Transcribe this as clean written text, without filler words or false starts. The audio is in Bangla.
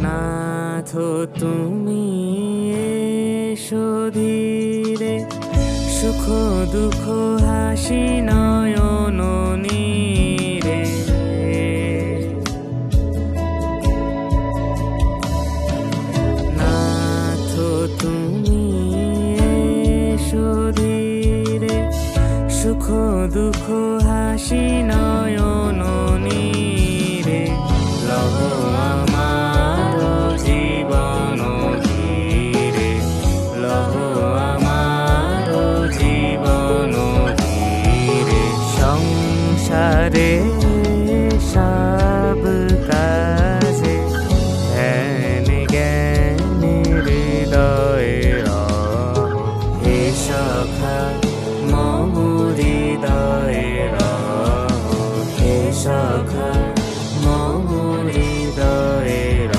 নাথ তুমি এসো ধীরে, সুখ দুঃখ হাসি নয়ন নীরে। নাথ তুমি এসো ধীরে, সুখ দুঃখ হাসি নয়ন